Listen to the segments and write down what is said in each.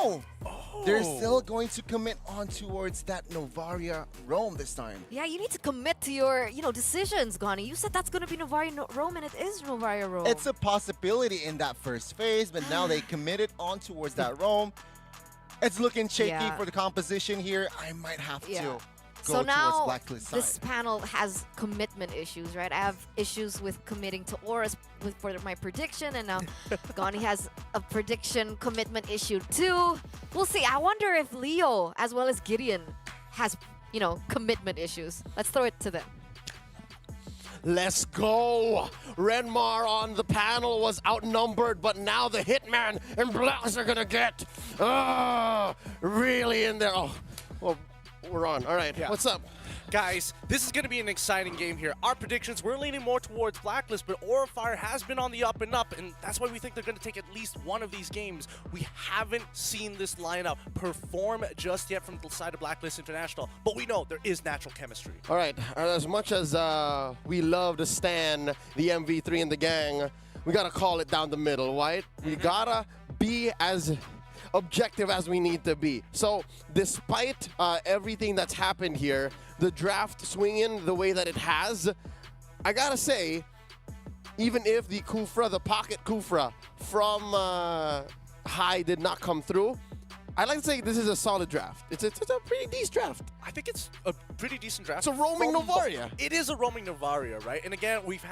Oh, they're still going to commit on towards that Novaria roam this time. Yeah, you need to commit to your, decisions, Gani. You said that's going to be Novaria Rome, and it is Novaria Rome. It's a possibility in that first phase, but now they committed on towards that roam. It's looking shaky for the composition here. I might have to go so now towards Blacklisk this side. panel has commitment issues, right? I have issues with committing to Auras for my prediction, and now Gani has a prediction commitment issue too. We'll see. I wonder if Leo, as well as Gideon, has, commitment issues. Let's throw it to them. Let's go! Renmar on the panel was outnumbered, but now the Hitman and Blacklisk are gonna get really in there. Oh, well, we're on. All right, what's up? Guys, this is going to be an exciting game here. Our predictions, we're leaning more towards Blacklist, but Aura Fire has been on the up and up, and that's why we think they're going to take at least one of these games. We haven't seen this lineup perform just yet from the side of Blacklist International, but we know there is natural chemistry. All right, as much as we love to stan the MV3 and the gang, we got to call it down the middle, right? We got to be as objective as we need to be. So despite everything that's happened here, the draft swinging the way that it has, I gotta say, even if the Kufra, the pocket Kufra from High did not come through, I like to say this is a solid draft. It's a pretty decent draft. I think it's a pretty decent draft. It's a roaming Novaria. It is a roaming Novaria, right? And again, we've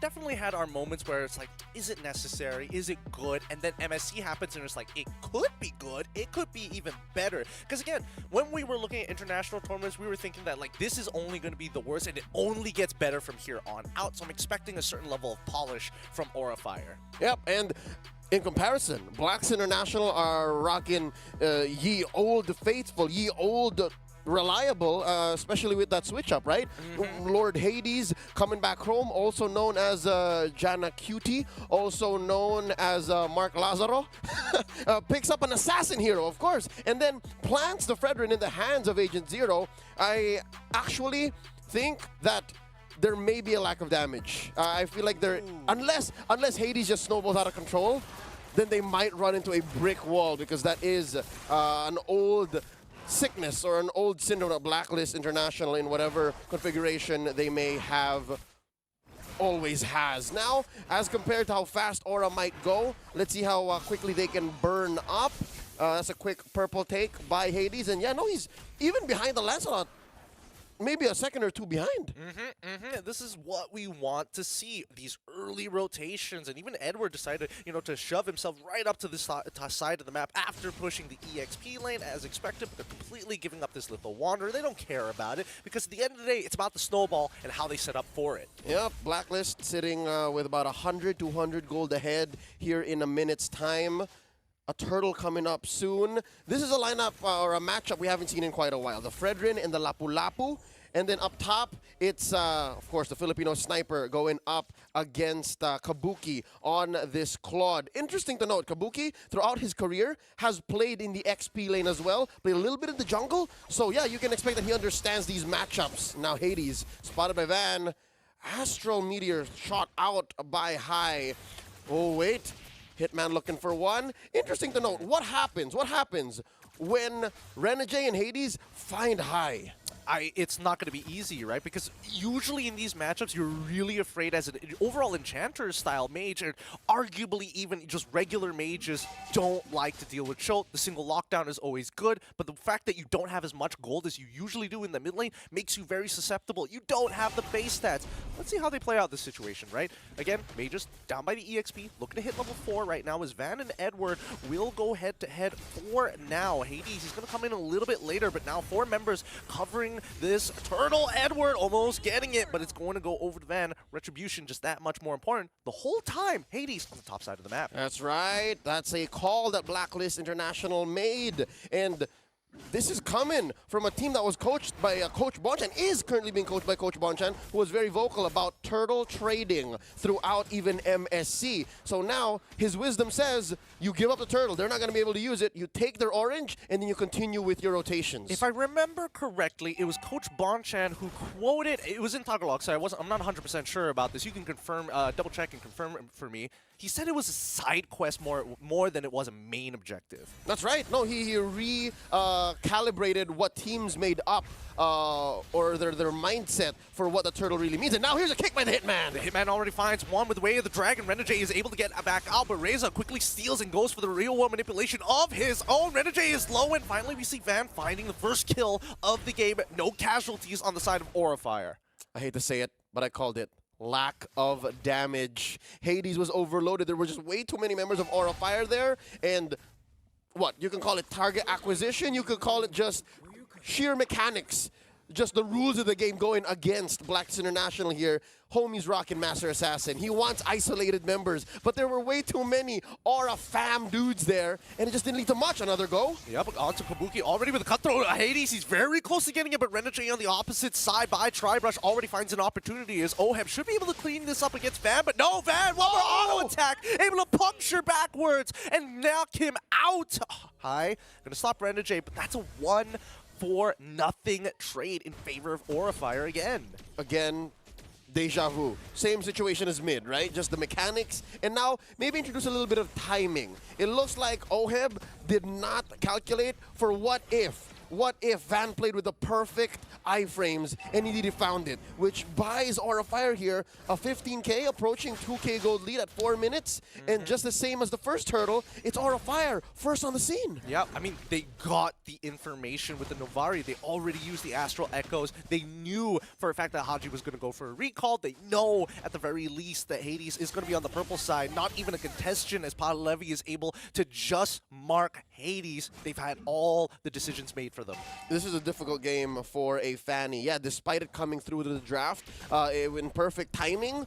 definitely had our moments where it's like, is it necessary? Is it good? And then MSC happens and it's like, it could be good. It could be even better. Because again, when we were looking at international tournaments, we were thinking that like this is only going to be the worst and it only gets better from here on out. So I'm expecting a certain level of polish from Aura Fire. Yep, and in comparison, Blacks International are rocking ye old faithful, ye old reliable, especially with that switch up, right? Lord Hades coming back home, also known as Jana Cutie, also known as Mark Lazaro, picks up an assassin hero, of course, and then plants the Fredrin in the hands of Agent Zero. I actually think that there may be a lack of damage. I feel like they're, unless Hades just snowballs out of control, then they might run into a brick wall, because that is an old sickness or an old syndrome of Blacklist International in whatever configuration they may have always has. Now, as compared to how fast Aura might go, let's see how quickly they can burn up. That's a quick purple take by Hades, and yeah, no, he's even behind the Lancelot. Maybe a second or two behind. This is what we want to see, these early rotations, and even Edward decided, to shove himself right up to the side of the map after pushing the EXP lane as expected, but they're completely giving up this Lethal Wanderer. They don't care about it, because at the end of the day, it's about the snowball and how they set up for it. Yep, Blacklist sitting with about 100, 200 gold ahead here in a minute's time. A turtle coming up soon. This is a lineup or a matchup we haven't seen in quite a while. The Fredrin and the Lapu-Lapu. And then up top, it's, of course, the Filipino sniper going up against Kabuki on this Claude. Interesting to note, Kabuki, throughout his career, has played in the XP lane as well, played a little bit in the jungle. So, yeah, you can expect that he understands these matchups. Now, Hades, spotted by Van. Astral Meteor shot out by High. Oh, wait. Hitman looking for one. Interesting to note, what happens when Renegade and Hades find High? It's not going to be easy, right? Because usually in these matchups, you're really afraid as an overall Enchanter-style mage, and arguably even just regular mages don't like to deal with Chote. The single lockdown is always good, but the fact that you don't have as much gold as you usually do in the mid lane makes you very susceptible. You don't have the base stats. Let's see how they play out this situation, right? Again, mages down by the EXP, looking to hit level 4 right now as Van and Edward will go head-to-head for now. Hades, he's going to come in a little bit later, but now 4 members covering this turtle. Edward almost getting it, but it's going to go over to Van. Retribution just that much more important. The whole time, Hades on the top side of the map. That's right. That's a call that Blacklist International made. And this is coming from a team that was coached by Coach Bonchan, is currently being coached by Coach Bonchan, who was very vocal about turtle trading throughout even MSC. So now his wisdom says, you give up the turtle, they're not going to be able to use it, you take their orange, and then you continue with your rotations. If I remember correctly, it was Coach Bonchan who quoted, it was in Tagalog, so I'm not 100% sure about this. You can confirm, double check and confirm for me. he said it was a side quest more than it was a main objective. That's right. No, he calibrated what teams made up or their mindset for what the turtle really means. And now here's a kick by the Hitman. The Hitman already finds one with Way of the Dragon. Renegade is able to get back out, but Reza quickly steals and goes for the real-world manipulation of his own. Renegade is low, and finally we see Van finding the first kill of the game. No casualties on the side of Aura Fire. I hate to say it, but I called it. Lack of damage. Hades was overloaded. There were just way too many members of Aura Fire there, and what? You can call it target acquisition, you could call it just sheer mechanics. Just the rules of the game going against Blacklisk International here. Homie's rocking Master Assassin. He wants isolated members, but there were way too many Aura fam dudes there, and it just didn't lead to much. Another go. Yep, onto Kabuki already with a cutthroat. Hades, he's very close to getting it, but Renegade on the opposite side by Tribrush already finds an opportunity as Oheb should be able to clean this up against Van, but no, Van, one more auto attack, able to puncture backwards and knock him out. Hi, gonna stop Renegade, but that's a 1-for-0 trade in favor of Aura Fire again. Again, deja vu. Same situation as mid, right? Just the mechanics, and now maybe introduce a little bit of timing. It looks like Oheb did not calculate for what if. What if Van played with the perfect iframes and he found it, which buys Aura Fire here a 15K, approaching 2K gold lead at 4 minutes, and just the same as the first turtle, it's Aura Fire first on the scene. Yeah, I mean, they got the information with the Novari. They already used the Astral Echoes. They knew for a fact that Haji was going to go for a recall. They know at the very least that Hades is going to be on the purple side. Not even a contestation as Palevi is able to just mark Hades. They've had all the decisions made for them. This is a difficult game for a Fanny. Yeah, despite it coming through to the draft in perfect timing,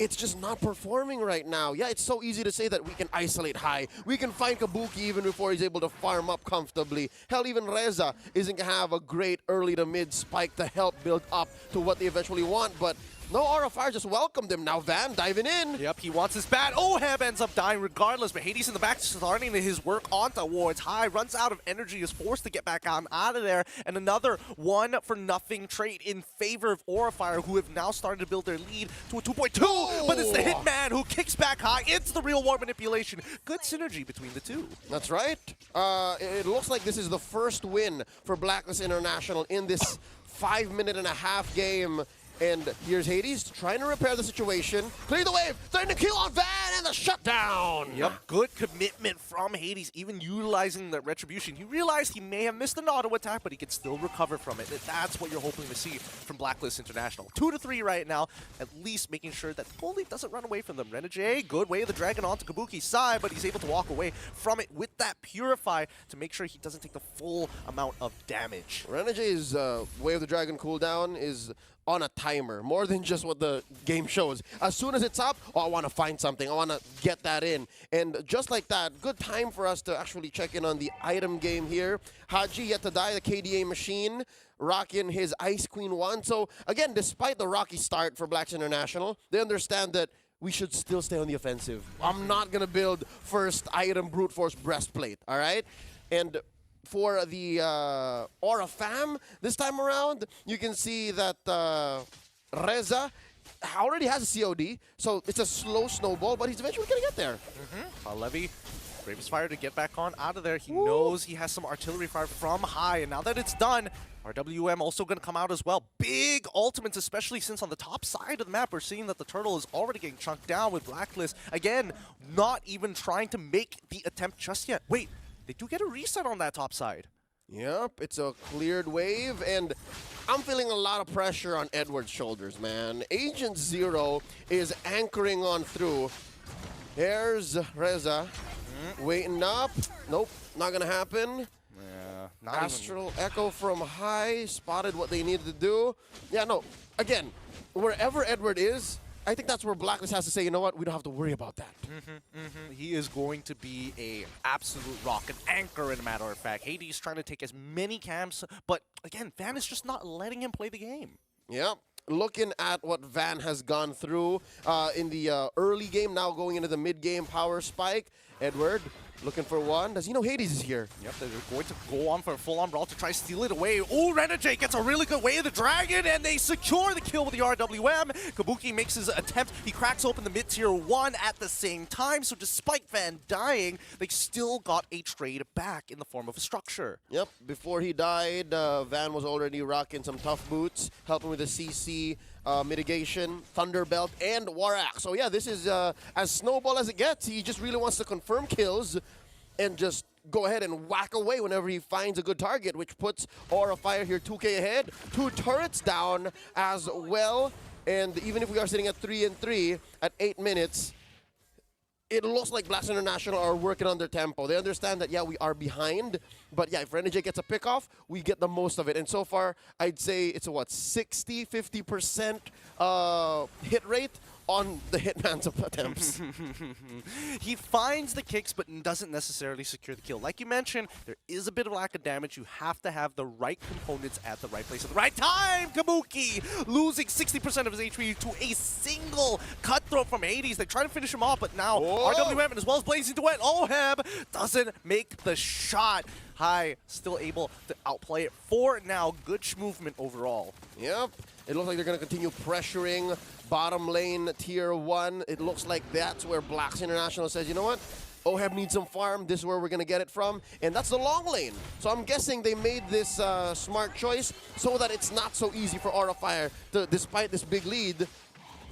it's just not performing right now. Yeah, it's so easy to say that we can isolate high. We can find Kabuki even before he's able to farm up comfortably. Hell, even Reza isn't going to have a great early to mid spike to help build up to what they eventually want, but no, Aura Fire just welcomed him. Now Van diving in. Yep, he wants his bat. Oheb ends up dying regardless, but Hades in the back starting his work onto Wards High. Runs out of energy, is forced to get back out of there. And another 1-for-0 trade in favor of Aura Fire, who have now started to build their lead to a 2.2. But it's the Hitman who kicks back high. It's the real war manipulation. Good synergy between the two. That's right. It looks like this is the first win for Blacklisk International in this 5.5-minute game. And here's Hades trying to repair the situation. Clear the wave, starting to kill on Van, and the shutdown. Yep, good commitment from Hades, even utilizing the retribution. He realized he may have missed an auto attack, but he can still recover from it. And that's what you're hoping to see from Blacklisk International. 2-3 right now, at least making sure that the gold lead doesn't run away from them. Renegade, good Way of the Dragon onto Kabuki's side, but he's able to walk away from it with that Purify to make sure he doesn't take the full amount of damage. Renegade's Way of the Dragon cooldown is on a timer, more than just what the game shows. As soon as it's up, oh, I want to find something. I want to get that in. And just like that, good time for us to actually check in on the item game here. Haji yet to die, the KDA machine, rocking his Ice Queen 1. So again, despite the rocky start for Blacklisk International, they understand that we should still stay on the offensive. I'm not going to build first item brute force breastplate, all right? And for the Aura Fam this time around, you can see that Reza already has a COD, so it's a slow snowball, but he's eventually going to get there. Levy, Bravest Fire to get back on out of there. He knows he has some artillery fire from high, and now that it's done, RWM also going to come out as well. Big ultimates, especially since on the top side of the map, we're seeing that the turtle is already getting chunked down with Blacklisk. Again, not even trying to make the attempt just yet. Wait. They do get a reset on that top side. Yep, it's a cleared wave, and I'm feeling a lot of pressure on Edward's shoulders, man. Agent Zero is anchoring on through. There's Reza, waiting up. Nope, not gonna happen. Yeah, Astral Echo from high, spotted what they needed to do. Yeah, no, again, wherever Edward is, I think that's where Blacklisk has to say, you know what, we don't have to worry about that. He is going to be a absolute rock, an anchor, in a matter of fact. Hades trying to take as many camps, but again, Van is just not letting him play the game. Yep. Looking at what Van has gone through in the early game, now going into the mid-game power spike. Edward Looking for one. Does he know Hades is here? Yep, they're going to go on for a full-on brawl to try to steal it away. Oh, Renegade gets a really good way of the Dragon, and they secure the kill with the RWM. Kabuki makes his attempt. He cracks open the mid-tier 1 at the same time, so despite Van dying, they still got a trade back in the form of a structure. Yep, before he died, Van was already rocking some tough boots, helping with the CC mitigation, Thunderbelt, and Warak. So yeah, this is as snowball as it gets. He just really wants to confirm kills and just go ahead and whack away whenever he finds a good target, which puts Aura Fire here 2K ahead. 2 turrets down as well. And even if we are sitting at 3-3 at 8 minutes, it looks like Blast International are working on their tempo. They understand that, yeah, we are behind. But yeah, if Renegade gets a pick off, we get the most of it. And so far, I'd say it's a, what, 60, 50% hit rate on the Hitman's attempts. He finds the kicks, but doesn't necessarily secure the kill. Like you mentioned, there is a bit of lack of damage. You have to have the right components at the right place at the right time. Kabuki losing 60% of his HP to a single cutthroat from Hades. They try to finish him off, but now RWM as well as Blazing Duet. Oheb doesn't make the shot. High still able to outplay it for now. Good movement overall. Yep. It looks like they're going to continue pressuring bottom lane tier 1. It looks like that's where Blacks International says, you know what? Oheb needs some farm. This is where we're going to get it from. And that's the long lane. So I'm guessing they made this smart choice so that it's not so easy for Aura Fire to, despite this big lead,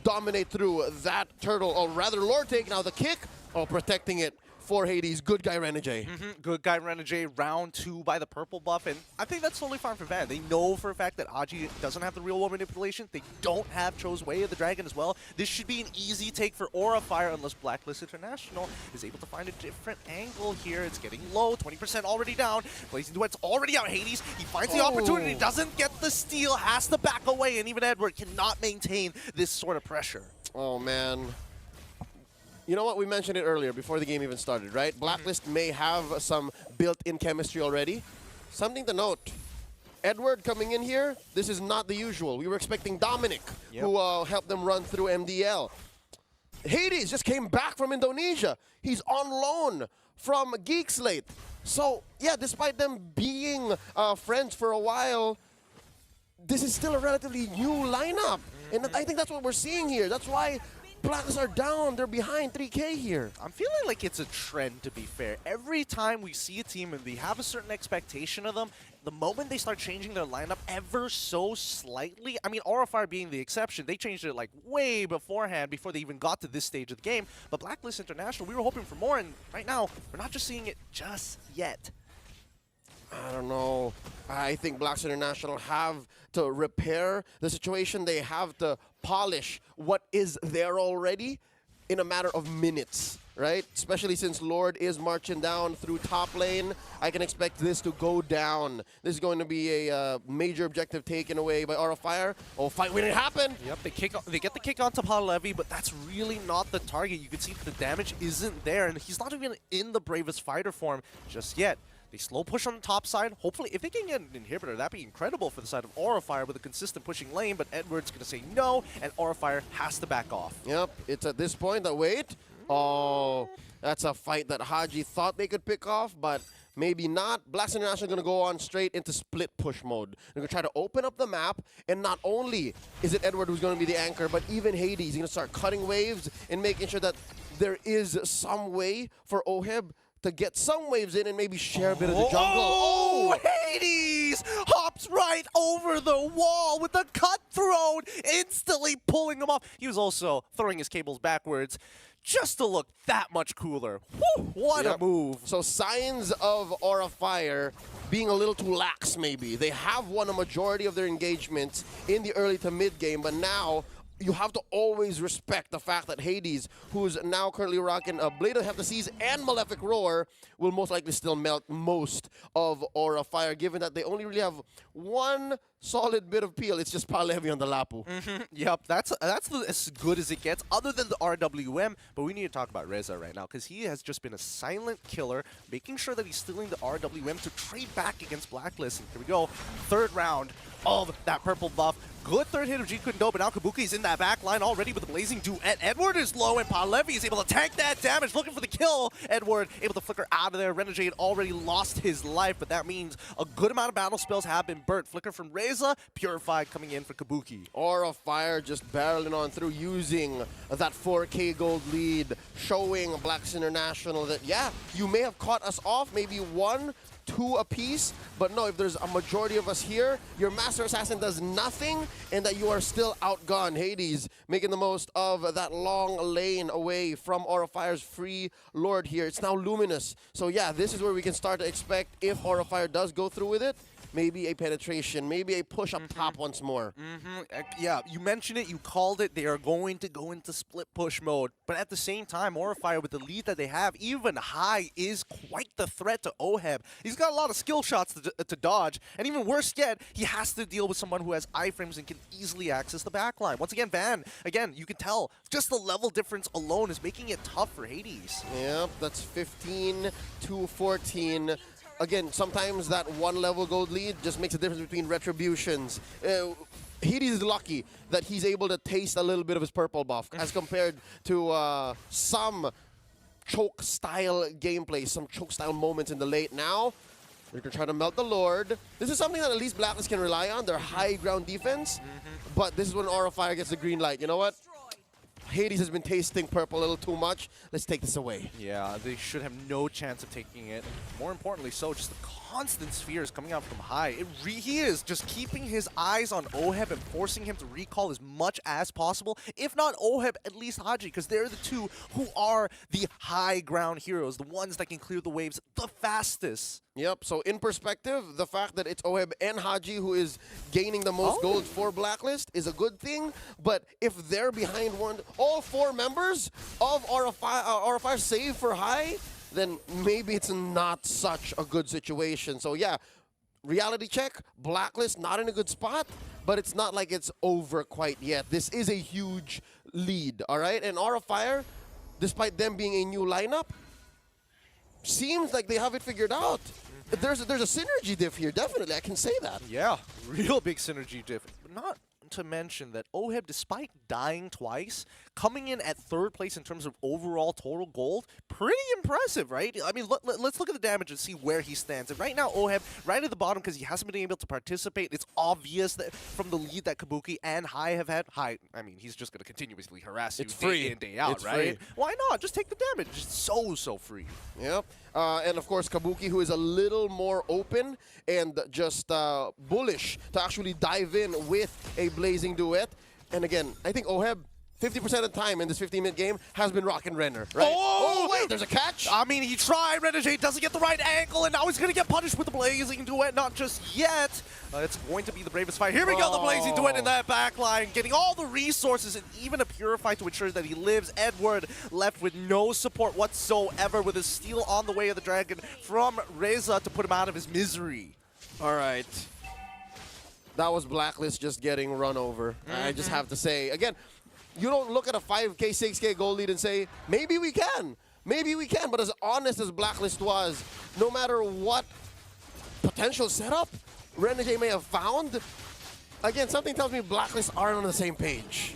dominate through that turtle. Or rather, Lord take now the kick. Oh, protecting it for Hades. Good guy Renegade. Good guy Renegade, round 2 by the purple buff, and I think that's totally fine for Van. They know for a fact that Aji doesn't have the real world manipulation. They don't have Cho's Way of the Dragon as well. This should be an easy take for Aura Fire unless Blacklist International is able to find a different angle here. It's getting low, 20% already down. Blazing Duet's already out. Hades, he finds the opportunity, doesn't get the steal, has to back away, and even Edward cannot maintain this sort of pressure. Oh, man. You know what? We mentioned it earlier before the game even started, right? Blacklist may have some built-in chemistry already. Something to note. Edward coming in here, this is not the usual. We were expecting Dominic, who helped them run through MDL. Hades just came back from Indonesia. He's on loan from Geek Slate. So, yeah, despite them being friends for a while, this is still a relatively new lineup. And I think that's what we're seeing here. That's why Blacks are down. They're behind 3K here. I'm feeling like it's a trend, to be fair. Every time we see a team and we have a certain expectation of them, the moment they start changing their lineup ever so slightly, I mean, Aura Fire being the exception, they changed it like way beforehand, before they even got to this stage of the game. But Blacklist International, we were hoping for more, and right now, we're not just seeing it just yet. I don't know. I think Blacks International have to repair the situation. They have to polish what is there already in a matter of minutes, right? Especially since Lord is marching down through top lane. I can expect this to go down. This is going to be a major objective taken away by Aura Fire. Oh, fight when it happened. Yep, they get the kick onto Levy, but that's really not the target. You can see the damage isn't there, and he's not even in the bravest fighter form just yet. They slow push on the top side. Hopefully, if they can get an inhibitor, that'd be incredible for the side of Aura Fire with a consistent pushing lane, but Edward's going to say no, and Aura Fire has to back off. Yep, it's at this point that wait. Oh, that's a fight that Haji thought they could pick off, but maybe not. Blast International going to go on straight into split push mode. They're going to try to open up the map, and not only is it Edward who's going to be the anchor, but even Hades is going to start cutting waves and making sure that there is some way for Oheb to get some waves in and maybe share a bit of the jungle. Oh, Hades hops right over the wall with the cutthroat, instantly pulling him off. He was also throwing his cables backwards just to look that much cooler. Woo, what a move. So signs of Aura Fire being a little too lax maybe. They have won a majority of their engagements in the early to mid game, but now you have to always respect the fact that Hades, who's now currently rocking a Blade of Hephaestus and Malefic Roar, will most likely still melt most of Aura Fire, given that they only really have one solid bit of peel. It's just Palevi on the Lapu. Yep, that's as good as it gets, other than the RWM. But we need to talk about Reza right now, because he has just been a silent killer, making sure that he's stealing the RWM to trade back against Blacklist. And here we go, third round of that purple buff. Good third hit of Jikundo, but now Kabuki's in that back line already with the Blazing Duet. Edward is low, and Palevi is able to tank that damage, looking for the kill. Edward able to flicker out of there. Renegade had already lost his life, but that means a good amount of battle spells have been burnt. Flicker from Reza, Purified coming in for Kabuki. Aura of Fire just barreling on through, using that 4K gold lead, showing Blacks International that, yeah, you may have caught us off, maybe 1, 2 apiece, but no, if there's a majority of us here, your Master Assassin does nothing, and that you are still outgone. Hades making the most of that long lane away from Aura Fire's free Lord here. It's now Luminous. So yeah, this is where we can start to expect, if Aura Fire does go through with it, maybe a penetration, maybe a push up top once more. Yeah, you mentioned it, you called it. They are going to go into split push mode. But at the same time, Aura Fire, with the lead that they have, even high, is quite the threat to Oheb. He's got a lot of skill shots to dodge. And even worse yet, he has to deal with someone who has iframes and can easily access the backline. Once again, Van, again, you can tell, just the level difference alone is making it tough for Hades. Yep, that's 15 to 14. Again, sometimes that 1 level gold lead just makes a difference between retributions. Hades is lucky that he's able to taste a little bit of his purple buff as compared to some choke-style gameplay, some choke-style moments in the late. Now, they're going to try to melt the Lord. This is something that at least Blacklist can rely on, their high ground defense. But this is when Aura Fire gets the green light. You know what? Hades has been tasting purple a little too much. Let's take this away. Yeah, they should have no chance of taking it. More importantly, so just the constant spheres coming out from high. He is just keeping his eyes on Oheb and forcing him to recall as much as possible. If not Oheb, at least Haji, because they're the two who are the high ground heroes, the ones that can clear the waves the fastest. Yep, so in perspective, the fact that it's Oheb and Haji who is gaining the most gold for Blacklist is a good thing, but if they're behind all 4 members of Aura Fire save for high, then maybe it's not such a good situation. So yeah, reality check, Blacklist not in a good spot, but it's not like it's over quite yet. This is a huge lead, all right? And Aura Fire, despite them being a new lineup, seems like they have it figured out. There's a synergy diff here, definitely, I can say that. Yeah, real big synergy diff. Not to mention that Oheb, despite dying twice, coming in at 3rd place in terms of overall total gold, pretty impressive, right? I mean, let's look at the damage and see where he stands. And right now, Oheb, right at the bottom, because he hasn't been able to participate, it's obvious that from the lead that Kabuki and Hai have had. Hai, I mean, he's just going to continuously harass you day in, day out, it's right? free. Why not? Just take the damage. It's so free. Yep. And of course, Kabuki, who is a little more open and just bullish to actually dive in with a Blazing Duet. And again, I think Oheb, 50% of the time in this 15-minute game, has been rocking Renner, right? Oh, wait, there's a catch? I mean, he tried, Renegade doesn't get the right angle, and now he's going to get punished with the Blazing Duet. Not just yet. It's going to be the bravest fight. Here we go, the Blazing Duet in that back line, getting all the resources and even a Purify to ensure that he lives. Edward left with no support whatsoever, with his steal on the way of the Dragon from Reza to put him out of his misery. All right. That was Blacklist just getting run over. I just have to say, again, you don't look at a 5K, 6K goal lead and say, maybe we can. Maybe we can. But as honest as Blacklist was, no matter what potential setup Renegade may have found, again, something tells me Blacklist aren't on the same page.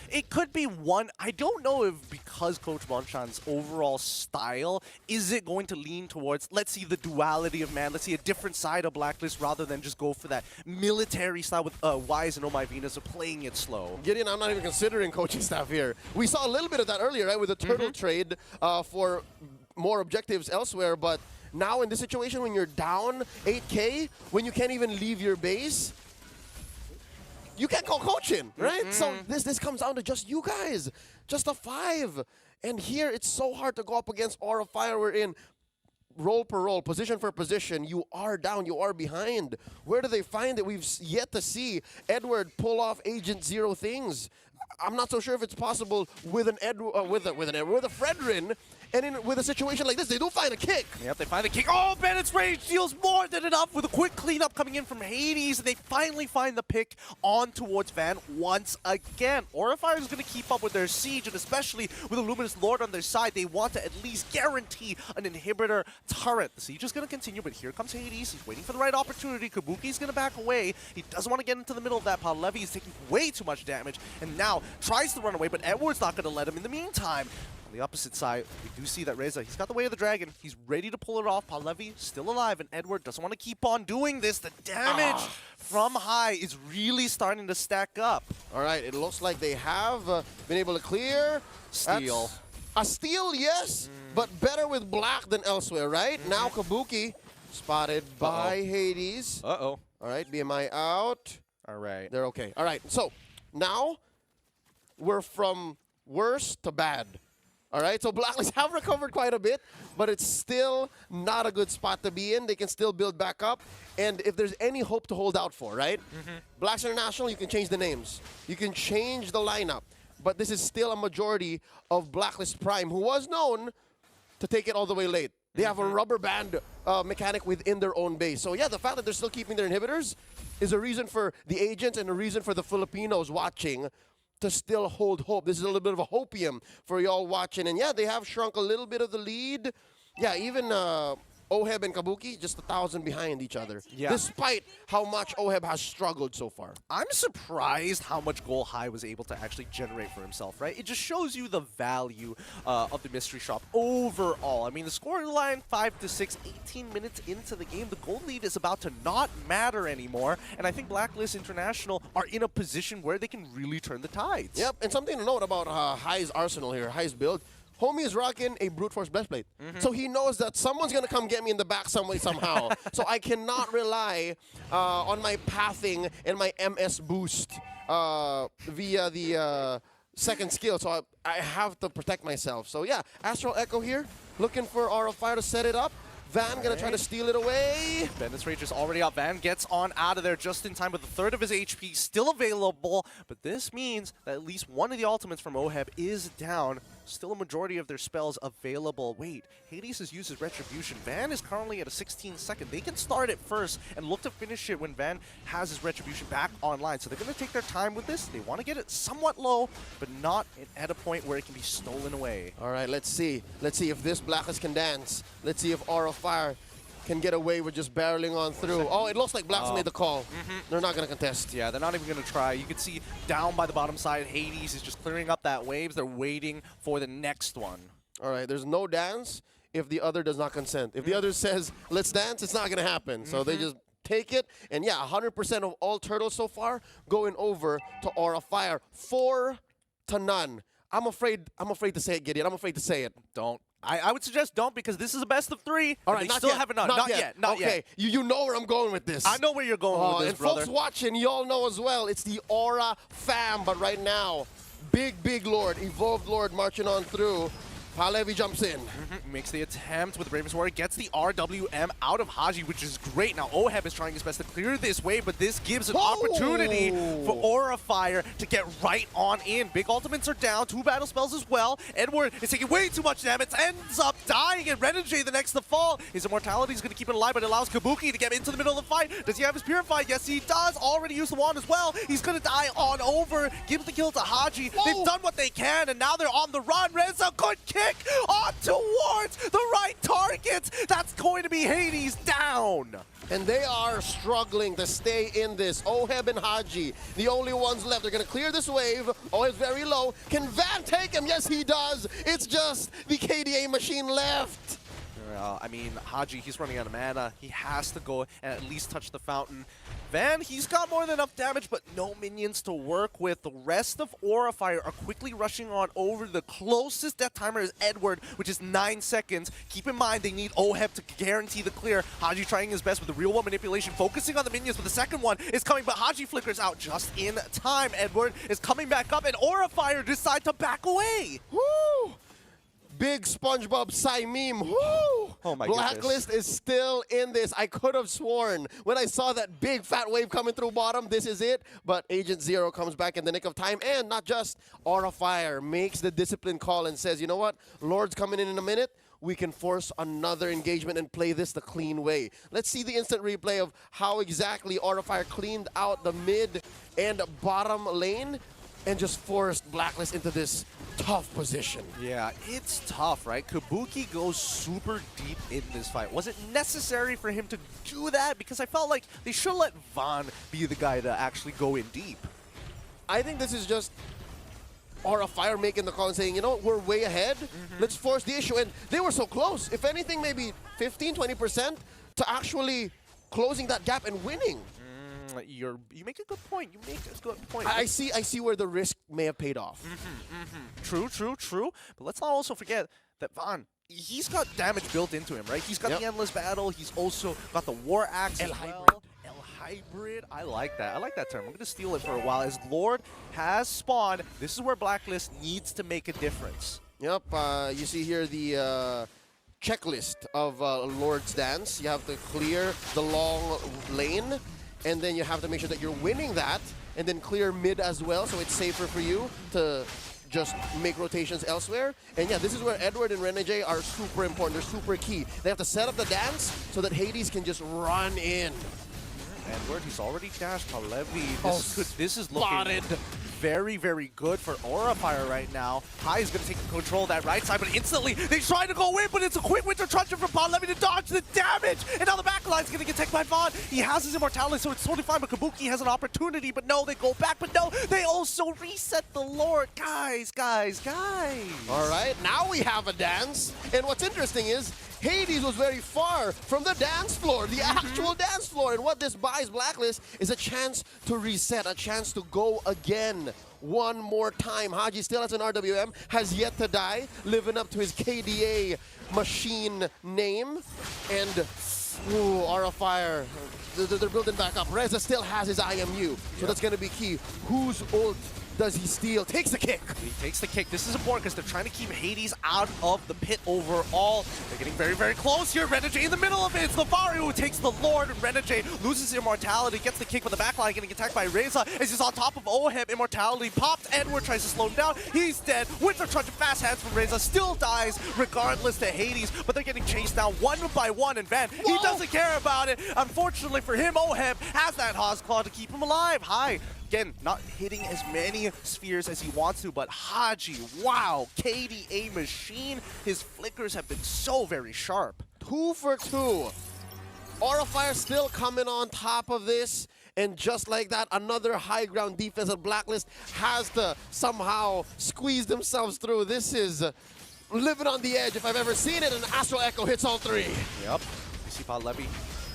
It could be one. I don't know if because Coach Bonchan's overall style, is it going to lean towards, let's see the duality of man, let's see a different side of Blacklist rather than just go for that military style with Wise and Oh My Venus of playing it slow. Gideon, I'm not even considering coaching staff here. We saw a little bit of that earlier, right, with the turtle trade for more objectives elsewhere, but now in this situation when you're down 8K, when you can't even leave your base, you can't call coaching, right? So this comes down to just you guys, just a 5. And here it's so hard to go up against Aura Fire. We're in role per role, position for position. You are down, you are behind. Where do they find it? We've yet to see Edward pull off Agent Zero things. I'm not so sure if it's possible with an with a Fredrin And with a situation like this, they do find a kick. Yep, they find the kick. Oh, Bennett's rage deals more than enough with a quick cleanup coming in from Hades. They finally find the pick on towards Van once again. Aurifire is going to keep up with their siege, and especially with a Luminous Lord on their side, they want to at least guarantee an inhibitor turret. The siege is going to continue, but here comes Hades. He's waiting for the right opportunity. Kabuki's going to back away. He doesn't want to get into the middle of that. Palevi is taking way too much damage, and now tries to run away, but Edward's not going to let him. In the meantime, on the opposite side, we do see that Reza, he's got the way of the dragon. He's ready to pull it off. Palevi still alive, and Edward doesn't want to keep on doing this. The damage from high is really starting to stack up. All right, it looks like they have been able to clear. Steal. A steal, yes, but better with black than elsewhere, right? Now Kabuki spotted by Hades. Uh-oh. All right, BMI out. All right. They're okay. All right, so now we're from worse to bad. All right, so Blacklisk have recovered quite a bit, but it's still not a good spot to be in. They can still build back up, and if there's any hope to hold out for, right? Blacks International, you can change the names. You can change the lineup, but this is still a majority of Blacklist Prime, who was known to take it all the way late. They have a rubber band mechanic within their own base. So yeah, the fact that they're still keeping their inhibitors is a reason for the agents and a reason for the Filipinos watching to still hold hope. This is a little bit of a hopium for y'all watching. And yeah, they have shrunk a little bit of the lead. Yeah, even Oheb and Kabuki, just 1,000 behind each other. Yeah. Despite how much Oheb has struggled so far. I'm surprised how much goal High was able to actually generate for himself, right? It just shows you the value of the mystery shop overall. I mean, the scoring line 5-6, 18 minutes into the game, the gold lead is about to not matter anymore. And I think Blacklist International are in a position where they can really turn the tides. Yep, and something to note about High's arsenal here, High's build. Homie is rocking a brute force breastplate. So he knows that someone's going to come get me in the back some way, somehow. So I cannot rely on my pathing and my MS boost via the second skill. So I have to protect myself. So yeah, Astral Echo here, looking for Aura Fire to set it up. Van gonna try to steal it away. Bandit's Rage is already out. Van gets on out of there just in time with a third of his HP still available. But this means that at least one of the ultimates from Oheb is down. Still a majority of their spells available. Wait, Hades has used his Retribution. Van is currently at a 16-second. They can start it first and look to finish it when Van has his Retribution back online. So they're going to take their time with this. They want to get it somewhat low, but not at a point where it can be stolen away. All right, let's see. Let's see if this Blacklist can dance. Let's see if Aura Fire can get away with just barreling on through. Oh, it looks like Blacks made the call. They're not going to contest. Yeah, they're not even going to try. You can see down by the bottom side, Hades is just clearing up that waves. They're waiting for the next one. All right, there's no dance if the other does not consent. If the other says, let's dance, it's not going to happen. So they just take it. And yeah, 100% of all turtles so far going over to Aura Fire. 4-0. I'm afraid to say it, Gideon. I'm afraid to say it. Don't. I would suggest don't, because this is a best of 3. All right, they still haven't. Not yet. Okay, you know where I'm going with this. I know where you're going with this, and brother. folks watching, y'all know as well, it's the Aura fam. But right now, big Lord, Evolved Lord marching on through. Palevi jumps in. Makes the attempt with Raven's Warrior, gets the RWM out of Haji, which is great. Now Oheb is trying his best to clear this wave, but this gives an opportunity for Aura Fire to get right on in. Big ultimates are down, 2 battle spells as well. Edward is taking way too much damage, ends up dying, and Renegade the next to fall. His immortality is going to keep it alive, but it allows Kabuki to get into the middle of the fight. Does he have his Purify? Yes, he does. Already used the wand as well. He's going to die on over. Gives the kill to Haji. They've done what they can, and now they're on the run. Reza, good kick on towards the right targets. That's going to be Hades down. And they are struggling to stay in this. Oheb and Haji, the only ones left. They're going to clear this wave. Oheb's very low. Can Van take him? Yes, he does. It's just the KDA machine left. I mean, Haji, he's running out of mana. He has to go and at least touch the fountain. Van, he's got more than enough damage, but no minions to work with. The rest of Aura Fire are quickly rushing on over. The closest death timer is Edward, which is 9 seconds. Keep in mind, they need Oheb to guarantee the clear. Haji trying his best with the real one manipulation, focusing on the minions, but the second one is coming, but Haji flickers out just in time. Edward is coming back up, and Aura Fire decide to back away. Woo! Big SpongeBob Meme. Woo! Oh my Blacklist is still in this. I could have sworn when I saw that big fat wave coming through bottom, this is it. But Agent Zero comes back in the nick of time. And not just Aura Fire makes the discipline call and says, you know what? Lord's coming in a minute. We can force another engagement and play this the clean way. Let's see the instant replay of how exactly Aura Fire cleaned out the mid and bottom lane and just forced Blacklist into this tough position. Yeah, it's tough, right? Kabuki goes super deep in this fight. Was it necessary for him to do that? Because I felt like they should let Von be the guy to actually go in deep. I think this is just Aura Fire making the call and saying, you know, we're way ahead. Let's force the issue. And they were so close. If anything, maybe 15, 20% to actually closing that gap and winning. You make a good point. You make a good point. I see where the risk may have paid off. True. But let's not also forget that Von, he's got damage built into him, right? He's got the Endless Battle. He's also got the War Axe as well. El Hybrid. I like that. I like that term. I'm going to steal it for a while. As Lord has spawned, this is where Blacklist needs to make a difference. Yep. You see here the checklist of Lord's Dance. You have to clear the long lane. And then you have to make sure that you're winning that, and then clear mid as well, so it's safer for you to just make rotations elsewhere. And yeah, this is where Edward and Renegade are super important. They're super key. They have to set up the dance so that Hades can just run in. Edward, he's already dashed. Palevi, Oh, this is looking very, very good for Aura Fire right now. Hai is going to take control of that right side, but instantly they try to go in, but it's a quick winter truncheon from Palevi to dodge the damage. And now the back line's going to get taken by Von. He has his immortality, so it's totally fine, but Kabuki has an opportunity. But no, they go back, but no, they also reset the Lord. Guys. All right, now we have a dance. And what's interesting is Hades was very far from the dance floor, the actual dance floor. And what this buys Blacklist is a chance to reset, a chance to go again one more time. Haji still has an RWM, has yet to die, living up to his KDA machine name. And ooh, Aura Fire, they're building back up. Reza still has his IMU, so that's going to be key. Whose ult does he steal? Takes the kick. He takes the kick. This is important because they're trying to keep Hades out of the pit overall. They're getting very, very close here. Renegade in the middle of it. It's Lavari who takes the Lord. Renegade loses immortality, gets the kick with the backline, getting attacked by Reza as he's on top of Oheb. Immortality popped. Edward tries to slow him down. He's dead. Winter Truncheon, fast hands from Reza, still dies regardless to Hades, but they're getting chased down one by one. And Van, he doesn't care about it. Unfortunately for him, Oheb has that Hawk's Claw to keep him alive. Hai, again, not hitting as many spheres as he wants to, but Haji, wow, KDA machine. His flickers have been so very sharp. 2 for 2. Aura Fire still coming on top of this. And just like that, another high ground defense of Blacklist has to somehow squeeze themselves through. This is living on the edge if I've ever seen it, and Astral Echo hits all 3. Yep. You see Palevi,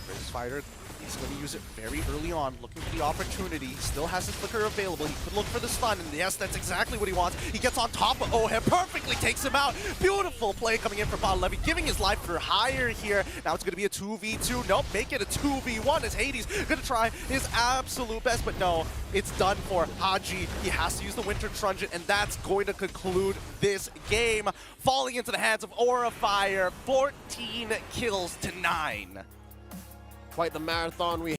British fighter. He's going to use it very early on, looking for the opportunity. He still has his flicker available. He could look for the stun, and yes, that's exactly what he wants. He gets on top of Oheb, perfectly takes him out. Beautiful play coming in from Palevi, giving his life for hire here. Now it's going to be a 2v2. Nope, make it a 2v1 as Hades going to try his absolute best, but no, it's done for Haji. He has to use the Winter Truncheon, and that's going to conclude this game, falling into the hands of Aura Fire, 14 kills to 9. Quite the marathon we